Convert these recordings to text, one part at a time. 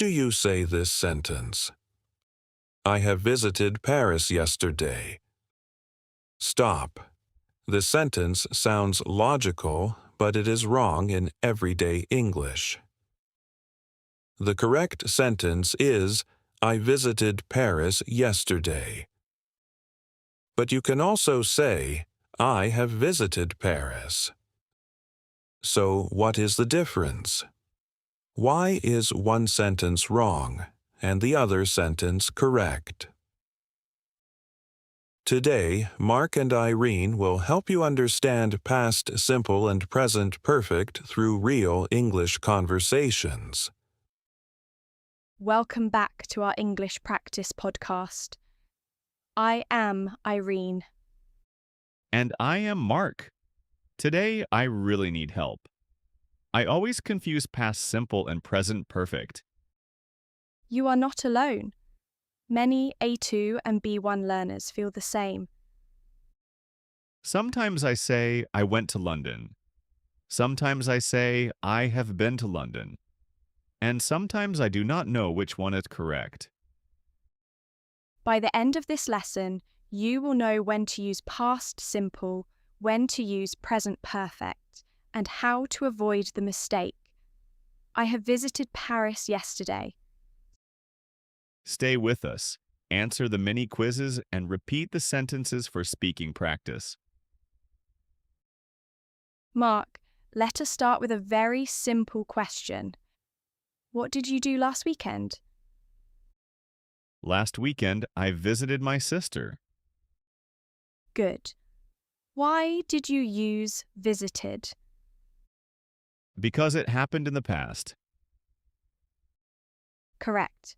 do you say this sentence? I have visited Paris yesterday. Stop. The sentence sounds logical, but it is wrong in everyday English. The correct sentence is, I visited Paris yesterday. But you can also say, I have visited Paris. So what is the difference? Why is one sentence wrong and the other sentence correct? Today, Mark and Irene will help you understand past simple and present perfect through real English conversations. Welcome back to our English practice podcast. I am Irene. And I am Mark. Today, I really need help. I always confuse past simple and present perfect. You are not alone. Many A2 and B1 learners feel the same. Sometimes I say, I went to London. Sometimes I say, I have been to London. And sometimes I do not know which one is correct. By the end of this lesson, you will know when to use past simple, when to use present perfect, and how to avoid the mistake. I have visited Paris yesterday. Stay with us, answer the mini quizzes, and repeat the sentences for speaking practice. Mark, let us start with a very simple question. What did you do last weekend? Last weekend, I visited my sister. Good. Why did you use visited? Because it happened in the past. Correct.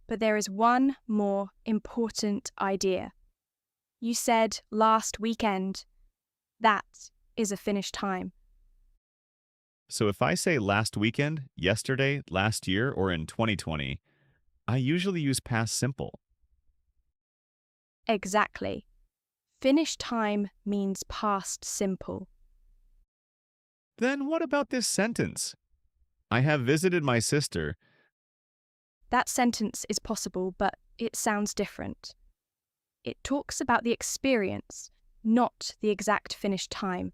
But there is one more important idea. You said last weekend. That is a finished time. So if I say last weekend, yesterday, last year, or in 2020, I usually use past simple. Exactly. Finished time means past simple. Then what about this sentence? I have visited my sister. That sentence is possible, but it sounds different. It talks about the experience, not the exact finished time.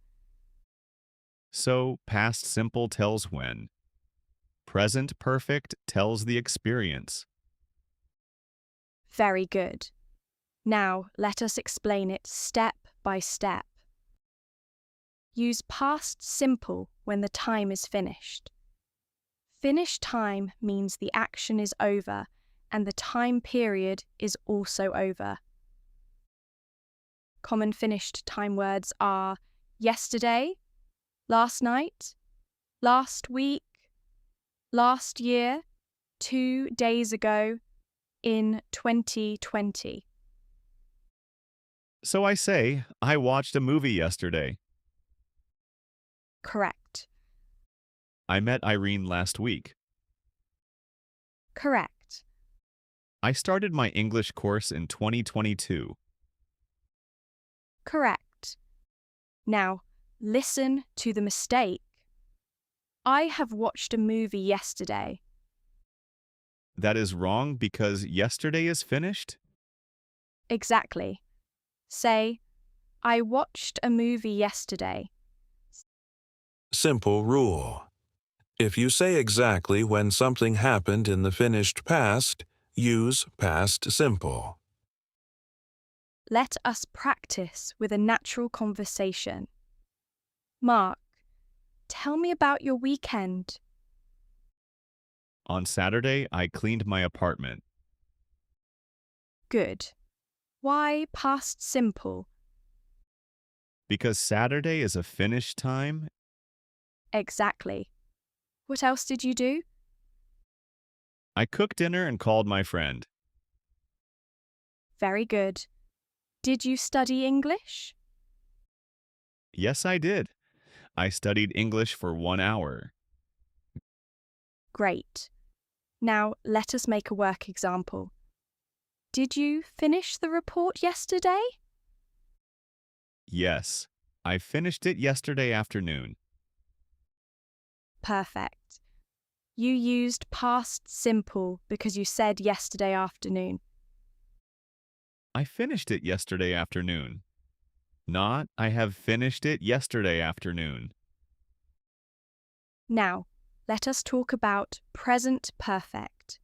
So past simple tells when. Present perfect tells the experience. Very good. Now let us explain it step by step. Use past simple when the time is finished. Finished time means the action is over and the time period is also over. Common finished time words are yesterday, last night, last week, last year, 2 days ago, in 2020. So I say, I watched a movie yesterday. Correct. I met Irene last week. Correct. I started my English course in 2022. Correct. Now, listen to the mistake. I have watched a movie yesterday. That is wrong because yesterday is finished? Exactly. Say, I watched a movie yesterday. Simple rule. If you say exactly when something happened in the finished past, use past simple. Let us practice with a natural conversation. Mark, tell me about your weekend. On Saturday, I cleaned my apartment. Good. Why past simple? Because Saturday is a finished time. Exactly. What else did you do? I cooked dinner and called my friend. Very good. Did you study English? Yes, I did. I studied English for 1 hour. Great. Now let us make a work example. Did you finish the report yesterday? Yes, I finished it yesterday afternoon. Perfect. You used past simple because you said yesterday afternoon. I finished it yesterday afternoon. Not, I have finished it yesterday afternoon. Now, let us talk about present perfect.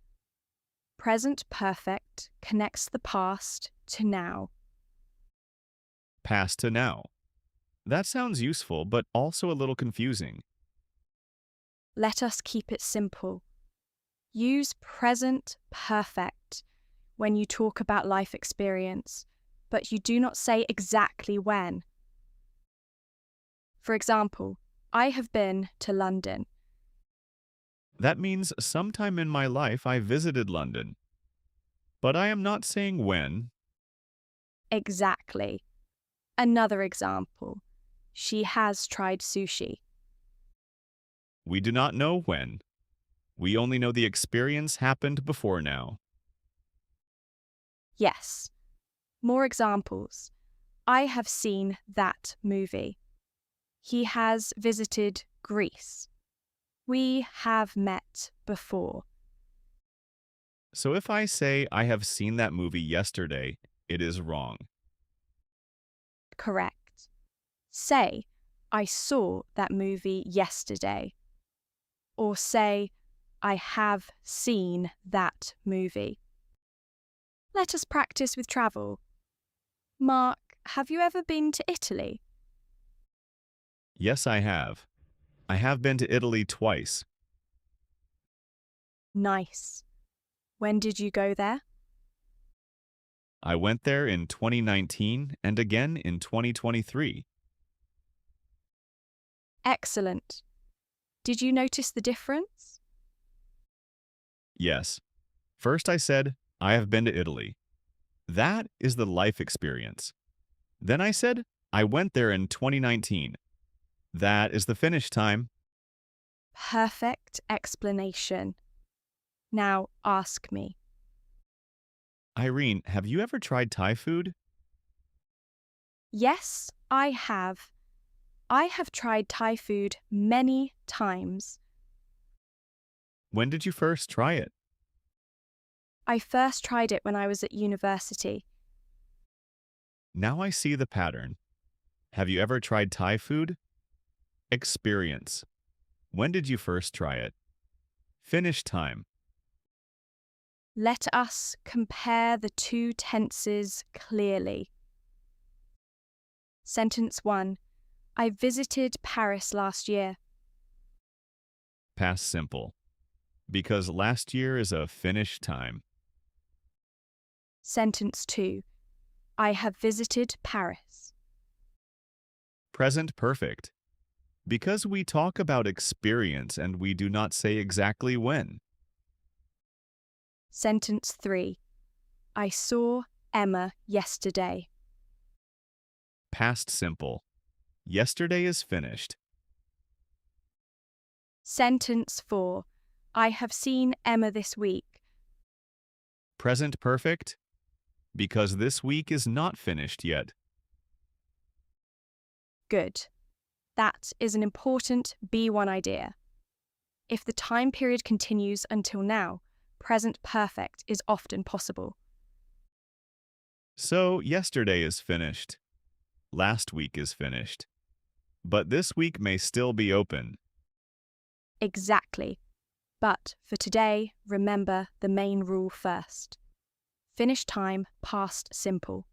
Present perfect connects the past to now. Past to now. That sounds useful, but also a little confusing. Let us keep it simple. Use present perfect when you talk about life experience, but you do not say exactly when. For example, I have been to London. That means sometime in my life I visited London. But I am not saying when. Exactly. Another example. She has tried sushi. We do not know when. We only know the experience happened before now. Yes. More examples. I have seen that movie. He has visited Greece. We have met before. So if I say I have seen that movie yesterday, it is wrong. Correct. Say, I saw that movie yesterday. Or say, I have seen that movie. Let us practice with travel. Mark, have you ever been to Italy? Yes, I have. I have been to Italy twice. Nice. When did you go there? I went there in 2019 and again in 2023. Excellent. Did you notice the difference? Yes. First I said, I have been to Italy. That is the life experience. Then I said, I went there in 2019. That is the finish time. Perfect explanation. Now ask me. Irene, have you ever tried Thai food? Yes, I have. I have tried Thai food many times. When did you first try it? I first tried it when I was at university. Now I see the pattern. Have you ever tried Thai food? Experience. When did you first try it? Finish time. Let us compare the two tenses clearly. Sentence 1. I visited Paris last year. Past simple. Because last year is a finish time. Sentence 2. I have visited Paris. Present perfect. Because we talk about experience and we do not say exactly when. Sentence 3. I saw Emma yesterday. Past simple. Yesterday is finished. Sentence 4. I have seen Emma this week. Present perfect. Because this week is not finished yet. Good. That is an important B1 idea. If the time period continues until now, present perfect is often possible. So yesterday is finished. Last week is finished. But this week may still be open. Exactly. But for today, remember the main rule first. Finish time, past simple.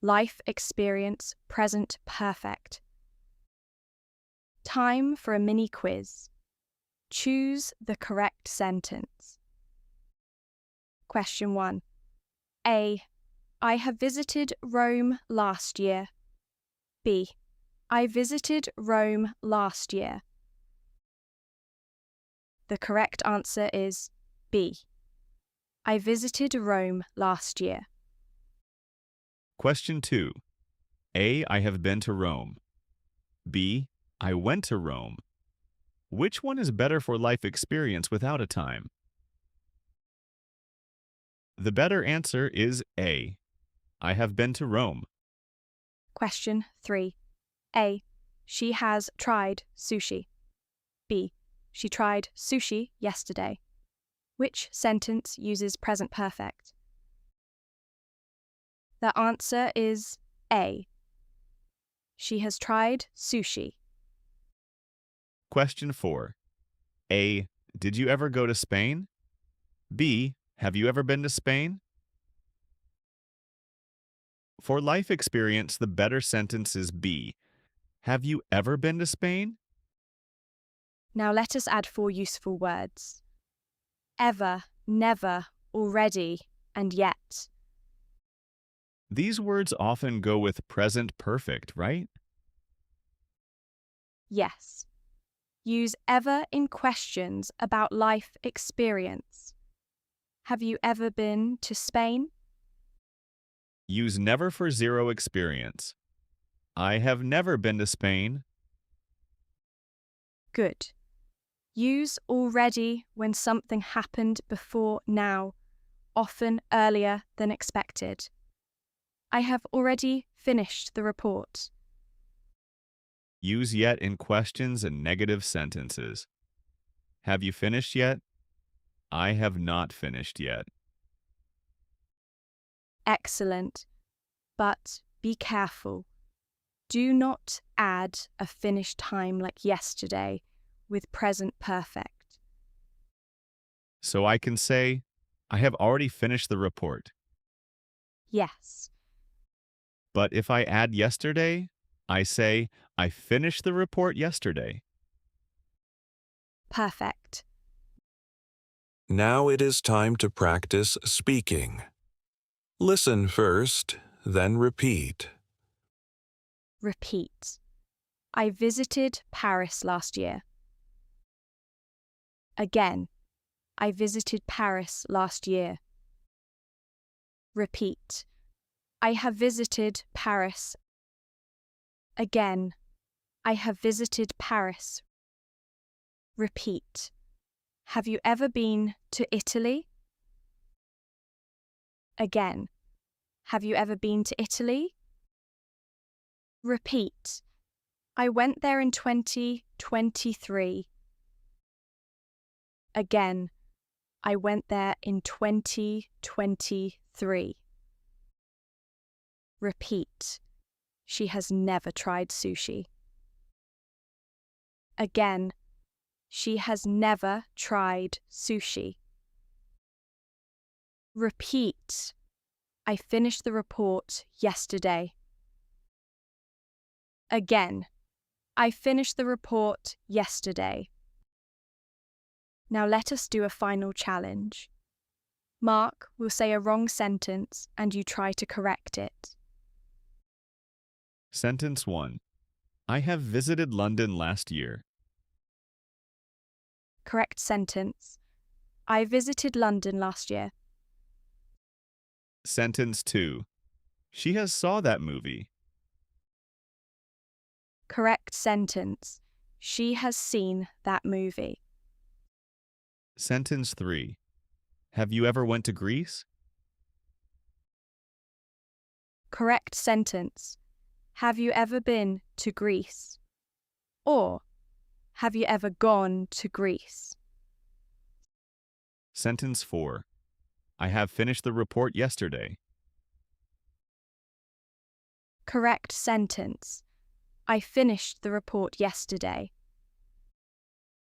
Life experience, present perfect. Time for a mini quiz. Choose the correct sentence. Question 1. A. I have visited Rome last year. B. I visited Rome last year. The correct answer is B. I visited Rome last year. Question 2. A. I have been to Rome. B. I went to Rome. Which one is better for life experience without a time? The better answer is A. I have been to Rome. Question 3. A. She has tried sushi. B. She tried sushi yesterday. Which sentence uses present perfect? The answer is A. She has tried sushi. Question 4. A. Did you ever go to Spain? B. Have you ever been to Spain? For life experience, the better sentence is B. Have you ever been to Spain? Now let us add 4 useful words. Ever, never, already, and yet. These words often go with present perfect, right? Yes. Use ever in questions about life experience. Have you ever been to Spain? Use never for zero experience. I have never been to Spain. Good. Use already when something happened before now, often earlier than expected. I have already finished the report. Use yet in questions and negative sentences. Have you finished yet? I have not finished yet. Excellent. But be careful. Do not add a finish time like yesterday with present perfect. So I can say, I have already finished the report. Yes. But if I add yesterday, I say, I finished the report yesterday. Perfect. Now it is time to practice speaking. Listen first, then repeat. Repeat. I visited Paris last year. Again. I visited Paris last year. Repeat. I have visited Paris. Again. I have visited Paris. Repeat. Have you ever been to Italy? Again. Have you ever been to Italy? Repeat. I went there in 2023. Again. I went there in 2023. Repeat. She has never tried sushi. Again. She has never tried sushi. Repeat. I finished the report yesterday. Again. I finished the report yesterday. Now let us do a final challenge. Mark will say a wrong sentence and you try to correct it. Sentence 1. I have visited London last year. Correct sentence. I visited London last year. Sentence 2. She has saw that movie. Correct sentence. She has seen that movie. Sentence 3. Have you ever went to Greece? Correct sentence. Have you ever been to Greece? Or, have you ever gone to Greece? Sentence 4. I have finished the report yesterday. Correct sentence. I finished the report yesterday.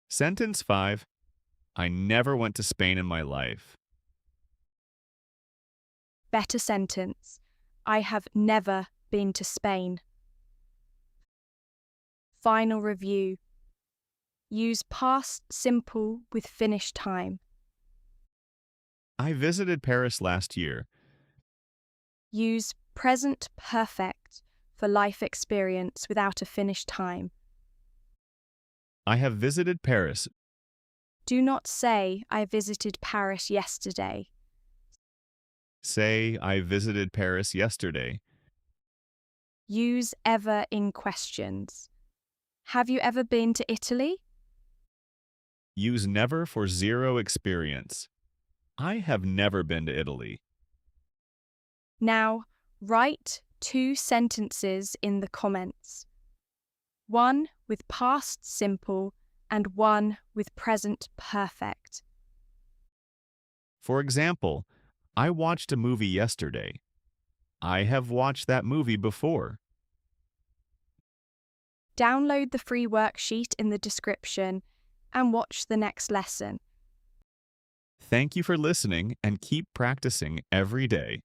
Sentence 5. I never went to Spain in my life. Better sentence. I have never been to Spain. Final review. Use past simple with finished time. I visited Paris last year. Use present perfect for life experience without a finished time. I have visited Paris. Do not say, I visited Paris yesterday. Say, I visited Paris yesterday. Use ever in questions. Have you ever been to Italy? Use never for zero experience. I have never been to Italy. Now, write 2 sentences in the comments. One with past simple and one with present perfect. For example, I watched a movie yesterday. I have watched that movie before. Download the free worksheet in the description and watch the next lesson. Thank you for listening and keep practicing every day.